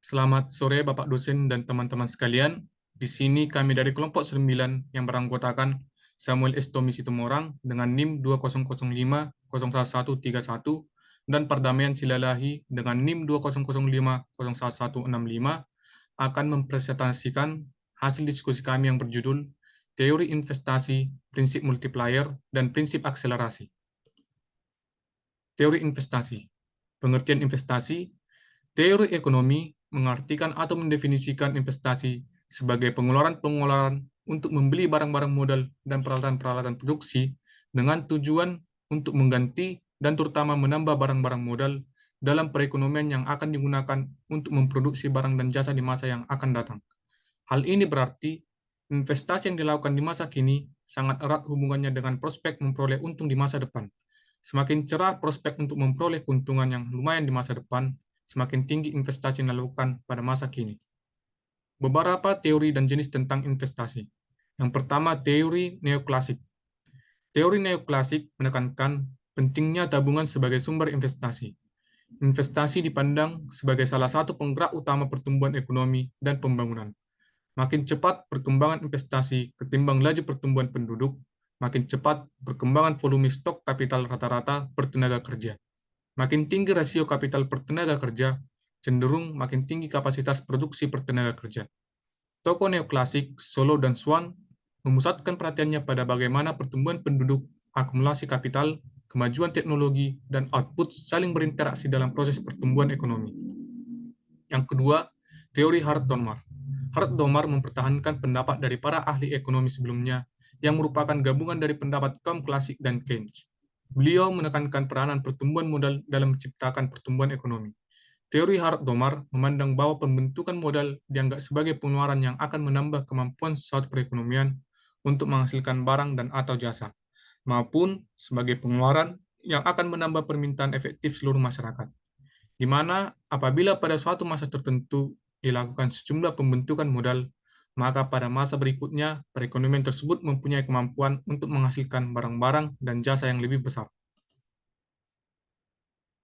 Selamat sore Bapak dosen dan teman-teman sekalian. Di sini kami dari kelompok 9 yang beranggotakan Samuel S. Tommy Situmorang dengan NIM 2005-01131 dan Perdamaian Silalahi dengan NIM 2005-01165 akan mempresentasikan hasil diskusi kami yang berjudul Teori Investasi, Prinsip Multiplier, dan Prinsip Akselerasi. Teori investasi. Pengertian investasi. Teori ekonomi mengartikan atau mendefinisikan investasi sebagai pengeluaran-pengeluaran untuk membeli barang-barang modal dan peralatan-peralatan produksi dengan tujuan untuk mengganti dan terutama menambah barang-barang modal dalam perekonomian yang akan digunakan untuk memproduksi barang dan jasa di masa yang akan datang. Hal ini berarti investasi yang dilakukan di masa kini sangat erat hubungannya dengan prospek memperoleh untung di masa depan. Semakin cerah prospek untuk memperoleh keuntungan yang lumayan di masa depan, semakin tinggi investasi yang dilakukan pada masa kini. Beberapa teori dan jenis tentang investasi. Yang pertama, teori neoklasik. Teori neoklasik menekankan pentingnya tabungan sebagai sumber investasi. Investasi dipandang sebagai salah satu penggerak utama pertumbuhan ekonomi dan pembangunan. Makin cepat perkembangan investasi ketimbang laju pertumbuhan penduduk, makin cepat perkembangan volume stok kapital rata-rata per tenaga kerja. Makin tinggi rasio kapital per tenaga kerja, cenderung makin tinggi kapasitas produksi per tenaga kerja. Tokoh neoklasik Solow dan Swan memusatkan perhatiannya pada bagaimana pertumbuhan penduduk, akumulasi kapital, kemajuan teknologi, dan output saling berinteraksi dalam proses pertumbuhan ekonomi. Yang kedua, teori Hart-Domar. Hart-Domar mempertahankan pendapat dari para ahli ekonomi sebelumnya yang merupakan gabungan dari pendapat kaum klasik dan Keynes. Beliau menekankan peranan pertumbuhan modal dalam menciptakan pertumbuhan ekonomi. Teori Hart-Domar memandang bahwa pembentukan modal dianggap sebagai pengeluaran yang akan menambah kemampuan suatu perekonomian untuk menghasilkan barang dan atau jasa, maupun sebagai pengeluaran yang akan menambah permintaan efektif seluruh masyarakat, di mana apabila pada suatu masa tertentu dilakukan sejumlah pembentukan modal, maka pada masa berikutnya perekonomian tersebut mempunyai kemampuan untuk menghasilkan barang-barang dan jasa yang lebih besar.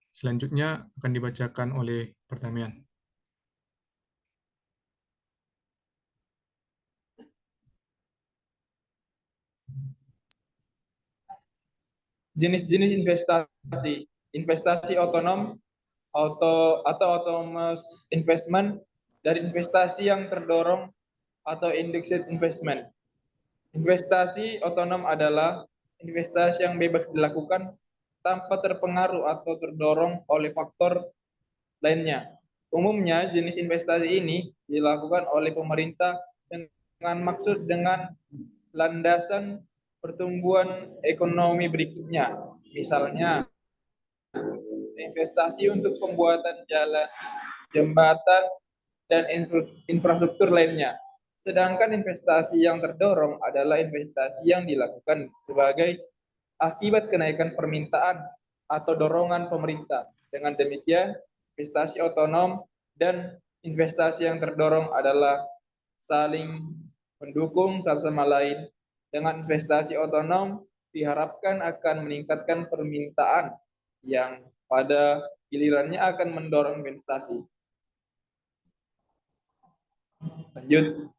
Selanjutnya akan dibacakan oleh Perdamaian. Jenis-jenis investasi. Investasi otonom atau autonomous investment, dari investasi yang terdorong atau indexed investment. Investasi otonom adalah investasi yang bebas dilakukan tanpa terpengaruh atau terdorong oleh faktor lainnya. Umumnya jenis investasi ini dilakukan oleh pemerintah dengan landasan pertumbuhan ekonomi berikutnya. Misalnya investasi untuk pembuatan jalan, jembatan, dan infrastruktur lainnya. Sedangkan investasi yang terdorong adalah investasi yang dilakukan sebagai akibat kenaikan permintaan atau dorongan pemerintah. Dengan demikian, investasi otonom dan investasi yang terdorong adalah saling mendukung satu sama lain. Dengan investasi otonom diharapkan akan meningkatkan permintaan yang pada gilirannya akan mendorong investasi. Lanjut.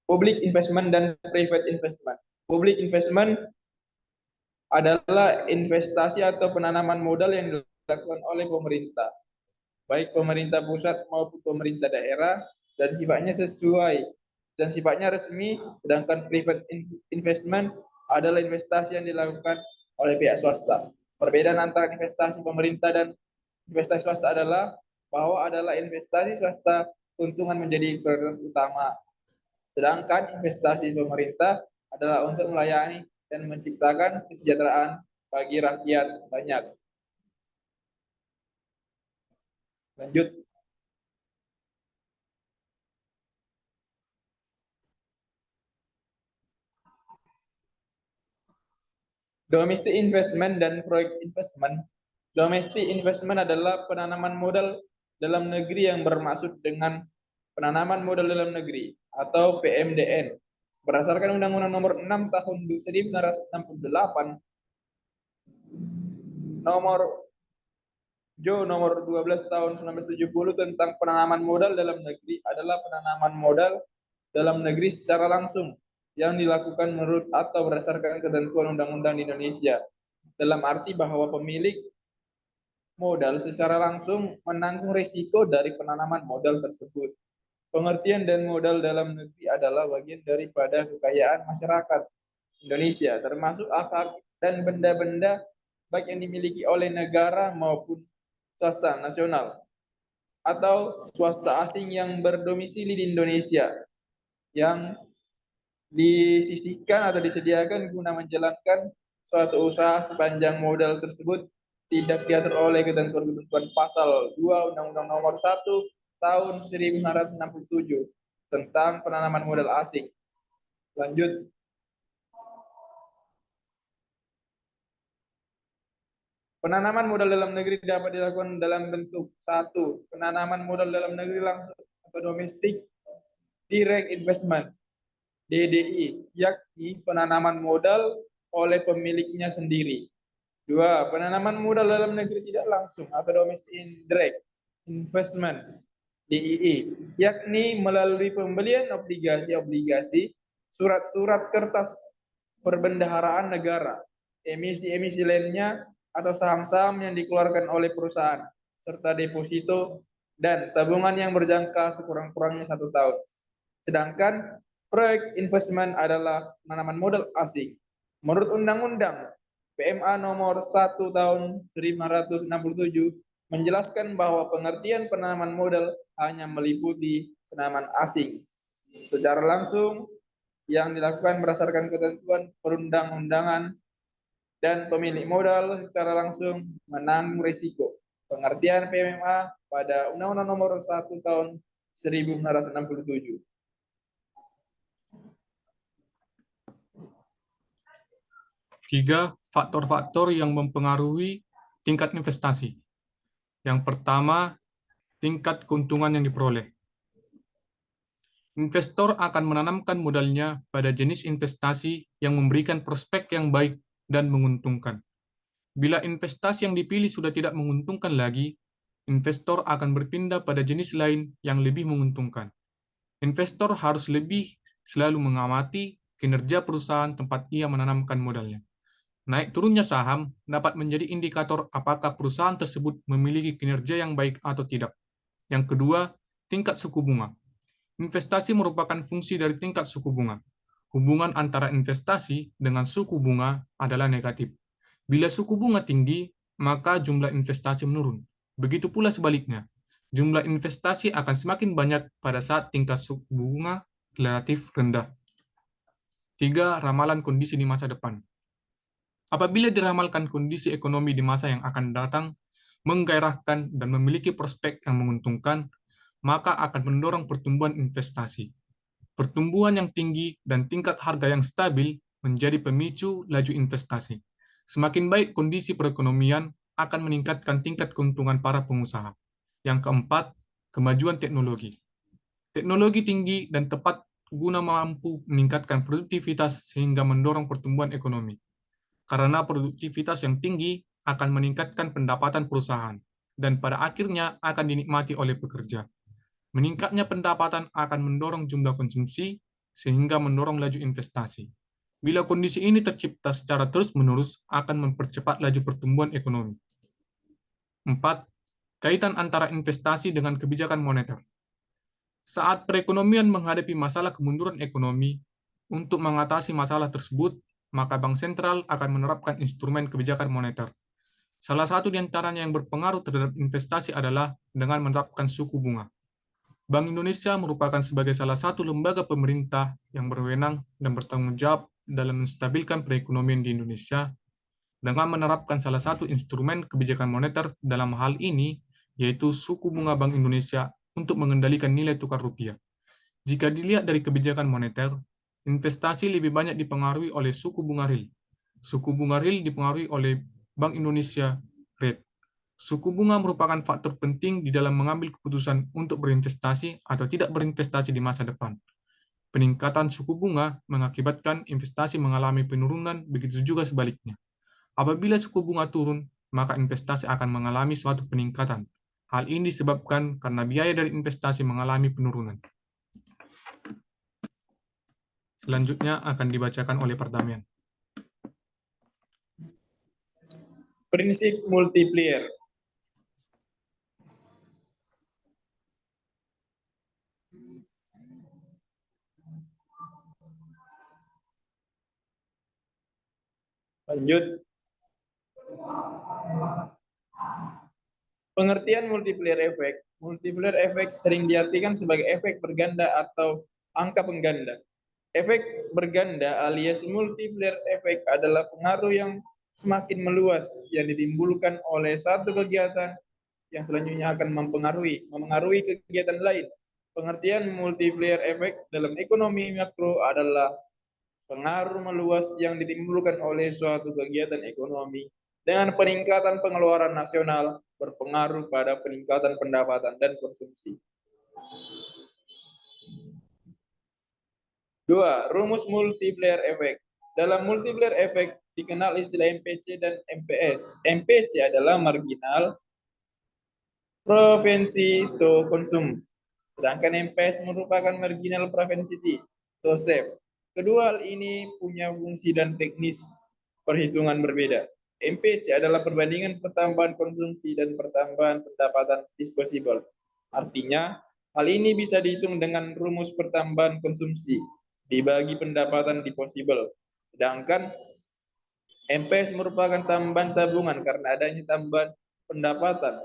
Public investment dan private investment. Public investment adalah investasi atau penanaman modal yang dilakukan oleh pemerintah, baik pemerintah pusat maupun pemerintah daerah, dan sifatnya resmi. Sedangkan private investment adalah investasi yang dilakukan oleh pihak swasta. Perbedaan antara investasi pemerintah dan investasi swasta adalah bahwa investasi swasta keuntungan menjadi prioritas utama, sedangkan investasi pemerintah adalah untuk melayani dan menciptakan kesejahteraan bagi rakyat banyak. Lanjut. Domestic investment dan foreign investment. Domestic investment adalah penanaman modal dalam negeri yang bermaksud dengan penanaman modal dalam negeri atau PMDN. Berdasarkan Undang-Undang Nomor 6 Tahun 1968, nomor Jo nomor 12 tahun 1970 tentang penanaman modal dalam negeri adalah penanaman modal dalam negeri secara langsung yang dilakukan menurut atau berdasarkan ketentuan undang-undang di Indonesia. Dalam arti bahwa pemilik modal secara langsung menanggung risiko dari penanaman modal tersebut. Pengertian dan modal dalam negeri adalah bagian daripada kekayaan masyarakat Indonesia, termasuk hak dan benda-benda baik yang dimiliki oleh negara maupun swasta nasional atau swasta asing yang berdomisili di Indonesia yang disisihkan atau disediakan guna menjalankan suatu usaha sepanjang modal tersebut tidak diatur oleh ketentuan-ketentuan pasal 2 Undang-Undang Nomor 1 tahun 1967 tentang penanaman modal asing. Lanjut. Penanaman modal dalam negeri dapat dilakukan dalam bentuk satu, penanaman modal dalam negeri langsung atau domestik direct investment DDI, yakni penanaman modal oleh pemiliknya sendiri. Dua, penanaman modal dalam negeri tidak langsung atau domestic indirect investment DII, yakni melalui pembelian obligasi-obligasi, surat-surat kertas perbendaharaan negara, emisi-emisi lainnya, atau saham-saham yang dikeluarkan oleh perusahaan, serta deposito dan tabungan yang berjangka sekurang-kurangnya 1 tahun. Sedangkan proyek investment adalah penanaman modal asing. Menurut Undang-Undang PMA nomor 1 tahun 1967 menjelaskan bahwa pengertian penanaman modal hanya meliputi penanaman asing secara langsung yang dilakukan berdasarkan ketentuan perundang-undangan dan pemilik modal secara langsung menanggung risiko. Pengertian PMA pada Undang-Undang nomor 1 tahun 1967. Tiga faktor-faktor yang mempengaruhi tingkat investasi. Yang pertama, tingkat keuntungan yang diperoleh. Investor akan menanamkan modalnya pada jenis investasi yang memberikan prospek yang baik dan menguntungkan. Bila investasi yang dipilih sudah tidak menguntungkan lagi, investor akan berpindah pada jenis lain yang lebih menguntungkan. Investor harus lebih selalu mengamati kinerja perusahaan tempat ia menanamkan modalnya. Naik turunnya saham dapat menjadi indikator apakah perusahaan tersebut memiliki kinerja yang baik atau tidak. Yang kedua, tingkat suku bunga. Investasi merupakan fungsi dari tingkat suku bunga. Hubungan antara investasi dengan suku bunga adalah negatif. Bila suku bunga tinggi, maka jumlah investasi menurun. Begitu pula sebaliknya. Jumlah investasi akan semakin banyak pada saat tingkat suku bunga relatif rendah. 3. Ramalan kondisi di masa depan. Apabila diramalkan kondisi ekonomi di masa yang akan datang, menggairahkan dan memiliki prospek yang menguntungkan, maka akan mendorong pertumbuhan investasi. Pertumbuhan yang tinggi dan tingkat harga yang stabil menjadi pemicu laju investasi. Semakin baik kondisi perekonomian akan meningkatkan tingkat keuntungan para pengusaha. Yang keempat, kemajuan teknologi. Teknologi tinggi dan tepat guna mampu meningkatkan produktivitas sehingga mendorong pertumbuhan ekonomi. Karena produktivitas yang tinggi akan meningkatkan pendapatan perusahaan dan pada akhirnya akan dinikmati oleh pekerja. Meningkatnya pendapatan akan mendorong jumlah konsumsi sehingga mendorong laju investasi. Bila kondisi ini tercipta secara terus-menerus akan mempercepat laju pertumbuhan ekonomi. 4. Kaitan antara investasi dengan kebijakan moneter. Saat perekonomian menghadapi masalah kemunduran ekonomi, untuk mengatasi masalah tersebut, maka Bank Sentral akan menerapkan instrumen kebijakan moneter. Salah satu di antaranya yang berpengaruh terhadap investasi adalah dengan menerapkan suku bunga. Bank Indonesia merupakan sebagai salah satu lembaga pemerintah yang berwenang dan bertanggung jawab dalam menstabilkan perekonomian di Indonesia dengan menerapkan salah satu instrumen kebijakan moneter dalam hal ini, yaitu suku bunga Bank Indonesia untuk mengendalikan nilai tukar rupiah. Jika dilihat dari kebijakan moneter, investasi lebih banyak dipengaruhi oleh suku bunga real. Suku bunga real dipengaruhi oleh Bank Indonesia Rate. Suku bunga merupakan faktor penting di dalam mengambil keputusan untuk berinvestasi atau tidak berinvestasi di masa depan. Peningkatan suku bunga mengakibatkan investasi mengalami penurunan, begitu juga sebaliknya. Apabila suku bunga turun, maka investasi akan mengalami suatu peningkatan. Hal ini disebabkan karena biaya dari investasi mengalami penurunan. Selanjutnya akan dibacakan oleh Pardamian. Prinsip multiplier. Lanjut. Pengertian multiplier efek. Multiplier efek sering diartikan sebagai efek berganda atau angka pengganda. Efek berganda alias multiplier efek adalah pengaruh yang semakin meluas yang ditimbulkan oleh satu kegiatan yang selanjutnya akan memengaruhi kegiatan lain. Pengertian multiplier efek dalam ekonomi makro adalah pengaruh meluas yang ditimbulkan oleh suatu kegiatan ekonomi dengan peningkatan pengeluaran nasional berpengaruh pada peningkatan pendapatan dan konsumsi. 2. Rumus multiplier efek. Dalam multiplier efek dikenal istilah MPC dan MPS. MPC adalah marginal propensity to consume, sedangkan MPS merupakan marginal propensity to save. Kedua hal ini punya fungsi dan teknis perhitungan berbeda. MPC adalah perbandingan pertambahan konsumsi dan pertambahan pendapatan disposable. Artinya, hal ini bisa dihitung dengan rumus pertambahan konsumsi dibagi pendapatan disposable. Sedangkan MPS merupakan tambahan tabungan karena adanya tambahan pendapatan.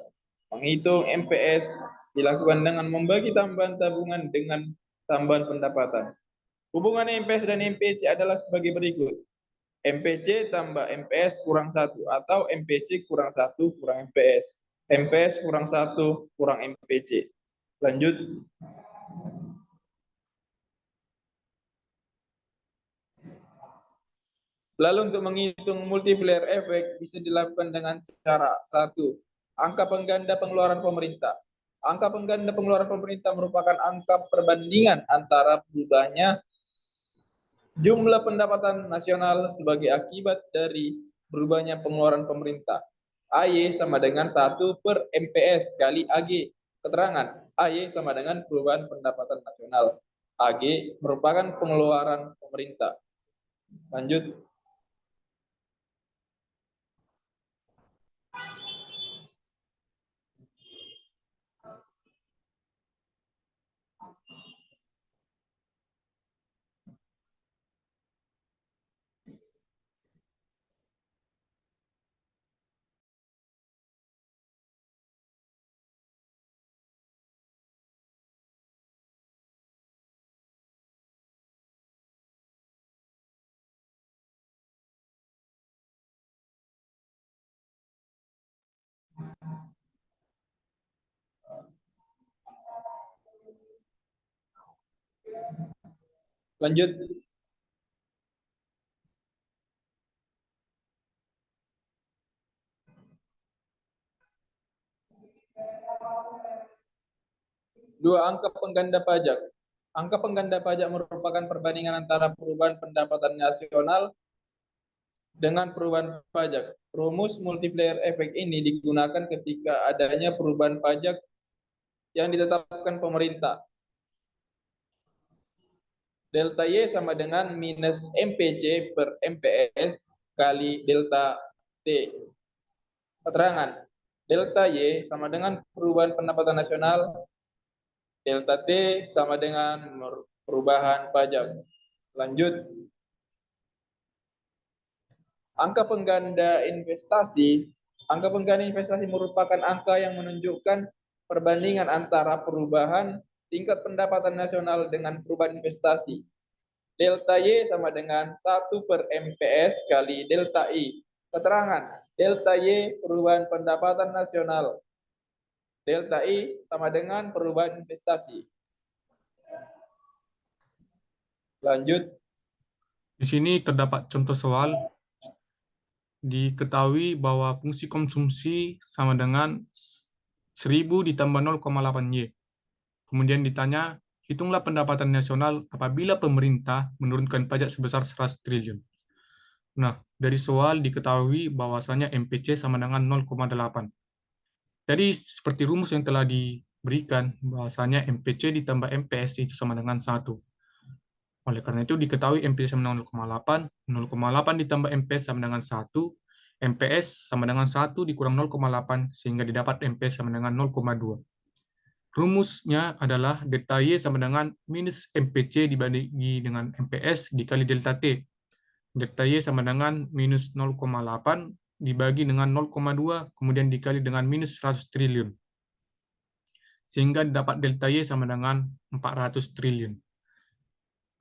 Menghitung MPS dilakukan dengan membagi tambahan tabungan dengan tambahan pendapatan. Hubungan MPS dan MPC adalah sebagai berikut. MPC tambah MPS kurang 1 atau MPC kurang 1 kurang MPS. MPS kurang 1 kurang MPC. Lanjut. Lalu untuk menghitung multiplier efek bisa dilakukan dengan cara 1. Angka pengganda pengeluaran pemerintah. Angka pengganda pengeluaran pemerintah merupakan angka perbandingan antara berubahnya jumlah pendapatan nasional sebagai akibat dari berubahnya pengeluaran pemerintah. AY sama dengan 1 per MPS kali AG. Keterangan, AY sama dengan perubahan pendapatan nasional. AG merupakan pengeluaran pemerintah. Lanjut. Lanjut. Dua, angka pengganda pajak. Angka pengganda pajak merupakan perbandingan antara perubahan pendapatan nasional dengan perubahan pajak. Rumus multiplier efek ini digunakan ketika adanya perubahan pajak yang ditetapkan pemerintah. Delta Y sama dengan minus MPC per MPS kali delta T. Keterangan, delta Y sama dengan perubahan pendapatan nasional, delta T sama dengan perubahan pajak. Lanjut. Angka pengganda investasi. Angka pengganda investasi merupakan angka yang menunjukkan perbandingan antara perubahan tingkat pendapatan nasional dengan perubahan investasi. Delta Y sama dengan 1 per MPS kali delta I. Keterangan, delta Y perubahan pendapatan nasional. Delta I sama dengan perubahan investasi. Lanjut. Di sini terdapat contoh soal. Diketahui bahwa fungsi konsumsi sama dengan 1000 ditambah 0,8 Y. Kemudian ditanya, hitunglah pendapatan nasional apabila pemerintah menurunkan pajak sebesar 100 triliun. Nah, dari soal diketahui bahwasanya MPC sama dengan 0,8. Jadi seperti rumus yang telah diberikan bahwasanya MPC ditambah MPS itu sama dengan 1. Oleh karena itu diketahui MPC sama dengan 0,8, 0,8 ditambah MPS sama dengan 1, MPS sama dengan 1 dikurang 0,8 sehingga didapat MPS sama dengan 0,2. Rumusnya adalah delta Y sama dengan minus MPC dibagi dengan MPS dikali delta T. Delta Y sama dengan minus 0,8 dibagi dengan 0,2 kemudian dikali dengan minus 100 triliun. Sehingga dapat delta Y sama dengan 400 triliun.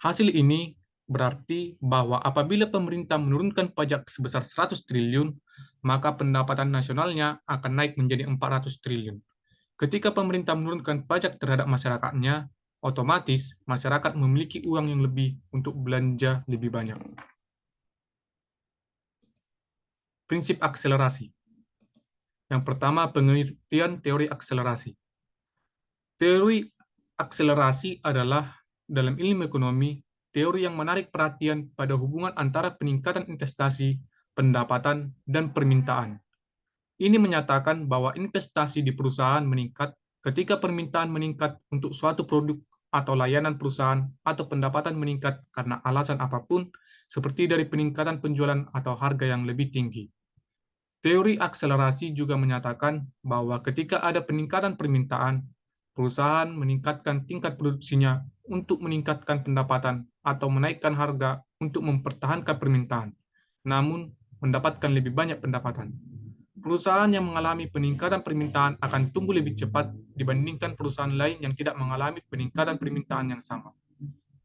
Hasil ini berarti bahwa apabila pemerintah menurunkan pajak sebesar 100 triliun, maka pendapatan nasionalnya akan naik menjadi 400 triliun. Ketika pemerintah menurunkan pajak terhadap masyarakatnya, otomatis masyarakat memiliki uang yang lebih untuk belanja lebih banyak. Prinsip akselerasi. Yang pertama, pengertian teori akselerasi. Teori akselerasi adalah, dalam ilmu ekonomi, teori yang menarik perhatian pada hubungan antara peningkatan investasi, pendapatan, dan permintaan. Ini menyatakan bahwa investasi di perusahaan meningkat ketika permintaan meningkat untuk suatu produk atau layanan perusahaan atau pendapatan meningkat karena alasan apapun, seperti dari peningkatan penjualan atau harga yang lebih tinggi. Teori akselerasi juga menyatakan bahwa ketika ada peningkatan permintaan, perusahaan meningkatkan tingkat produksinya untuk meningkatkan pendapatan atau menaikkan harga untuk mempertahankan permintaan, namun mendapatkan lebih banyak pendapatan. Perusahaan yang mengalami peningkatan permintaan akan tumbuh lebih cepat dibandingkan perusahaan lain yang tidak mengalami peningkatan permintaan yang sama.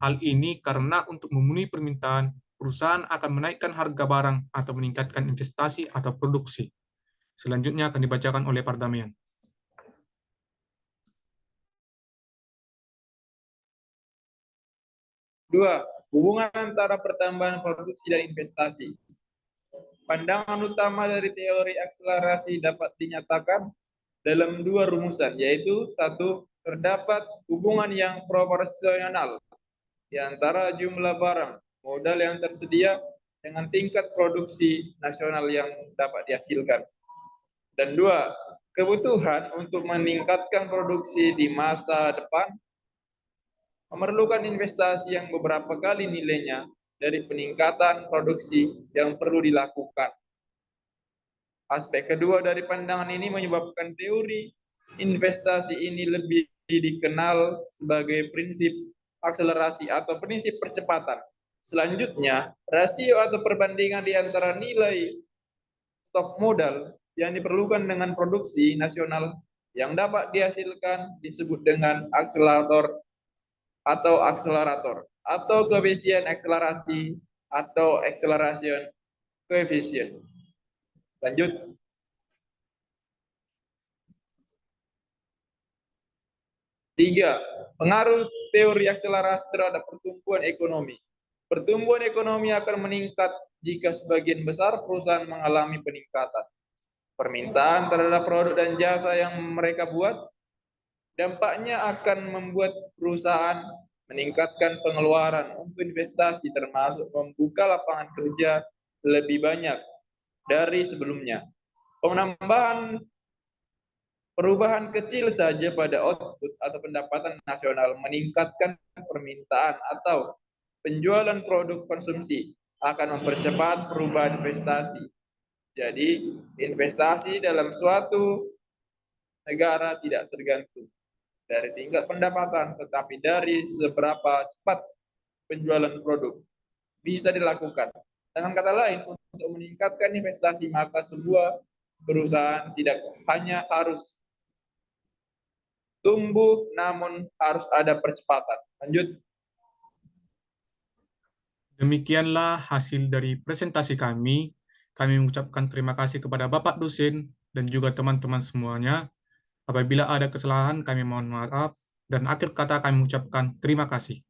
Hal ini karena untuk memenuhi permintaan, perusahaan akan menaikkan harga barang atau meningkatkan investasi atau produksi. Selanjutnya akan dibacakan oleh Pardamian. Dua, hubungan antara pertambahan produksi dan investasi. Pandangan utama dari teori akselerasi dapat dinyatakan dalam dua rumusan, yaitu satu, terdapat hubungan yang proporsional di antara jumlah barang, modal yang tersedia dengan tingkat produksi nasional yang dapat dihasilkan. Dan dua, kebutuhan untuk meningkatkan produksi di masa depan memerlukan investasi yang beberapa kali nilainya dari peningkatan produksi yang perlu dilakukan. Aspek kedua dari pandangan ini menyebabkan teori investasi ini lebih dikenal sebagai prinsip akselerasi atau prinsip percepatan. Selanjutnya, rasio atau perbandingan di antara nilai stok modal yang diperlukan dengan produksi nasional yang dapat dihasilkan disebut dengan akselerator atau koefisien akselerasi atau acceleration coefficient. Lanjut. Tiga, pengaruh teori akselerasi terhadap pertumbuhan ekonomi. Pertumbuhan ekonomi akan meningkat jika sebagian besar perusahaan mengalami peningkatan permintaan terhadap produk dan jasa yang mereka buat. Dampaknya akan membuat perusahaan meningkatkan pengeluaran untuk investasi termasuk membuka lapangan kerja lebih banyak dari sebelumnya. Perubahan kecil saja pada output atau pendapatan nasional meningkatkan permintaan atau penjualan produk konsumsi akan mempercepat perubahan investasi. Jadi, investasi dalam suatu negara tidak tergantung dari tingkat pendapatan, tetapi dari seberapa cepat penjualan produk bisa dilakukan. Dengan kata lain, untuk meningkatkan investasi, maka sebuah perusahaan tidak hanya harus tumbuh, namun harus ada percepatan. Lanjut. Demikianlah hasil dari presentasi kami. Kami mengucapkan terima kasih kepada Bapak dosen dan juga teman-teman semuanya. Apabila ada kesalahan, kami mohon maaf. Dan akhir kata kami mengucapkan terima kasih.